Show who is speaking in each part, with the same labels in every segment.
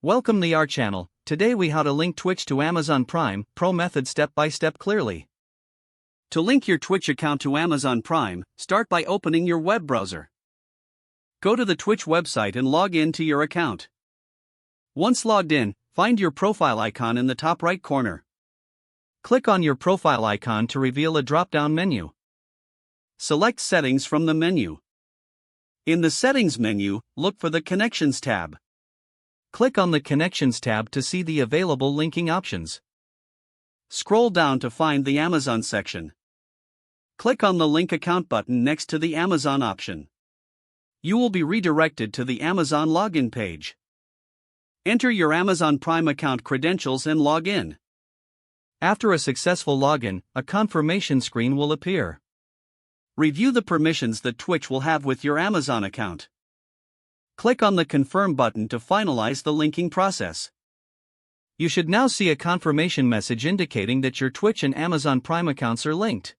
Speaker 1: Welcome to our channel. Today we how to link Twitch to Amazon Prime Pro method step by step clearly. To link your Twitch account to Amazon Prime, start by opening your web browser. Go to the Twitch website and log in to your account. Once logged in, find your profile icon in the top right corner. Click on your profile icon to reveal a drop-down menu. Select Settings from the menu. In the Settings menu, look for the Connections tab. Click on the Connections tab to see the available linking options. Scroll down to find the Amazon section. Click on the Link Account button next to the Amazon option. You will be redirected to the Amazon login page. Enter your Amazon Prime account credentials and log in. After a successful login, a confirmation screen will appear. Review the permissions that Twitch will have with your Amazon account. Click on the Confirm button to finalize the linking process. You should now see a confirmation message indicating that your Twitch and Amazon Prime accounts are linked.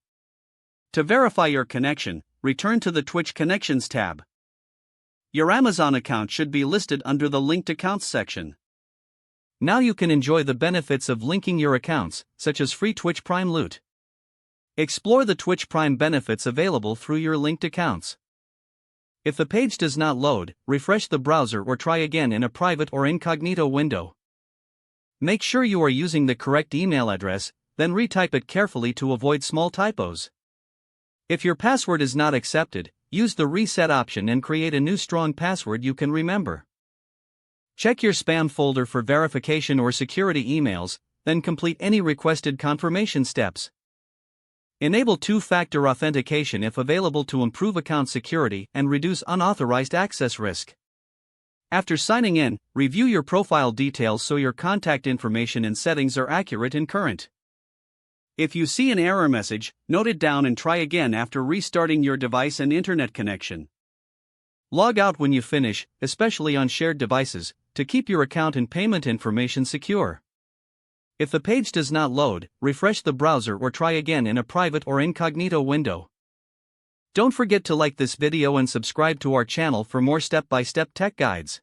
Speaker 1: To verify your connection, return to the Twitch Connections tab. Your Amazon account should be listed under the Linked Accounts section. Now you can enjoy the benefits of linking your accounts, such as free Twitch Prime loot. Explore the Twitch Prime benefits available through your linked accounts. If the page does not load, refresh the browser or try again in a private or incognito window. Make sure you are using the correct email address, then retype it carefully to avoid small typos. If your password is not accepted, use the reset option and create a new strong password you can remember. Check your spam folder for verification or security emails, then complete any requested confirmation steps. Enable two-factor authentication if available to improve account security and reduce unauthorized access risk. After signing in, review your profile details so your contact information and settings are accurate and current. If you see an error message, note it down and try again after restarting your device and internet connection. Log out when you finish, especially on shared devices, to keep your account and payment information secure. If the page does not load, refresh the browser or try again in a private or incognito window. Don't forget to like this video and subscribe to our channel for more step-by-step tech guides.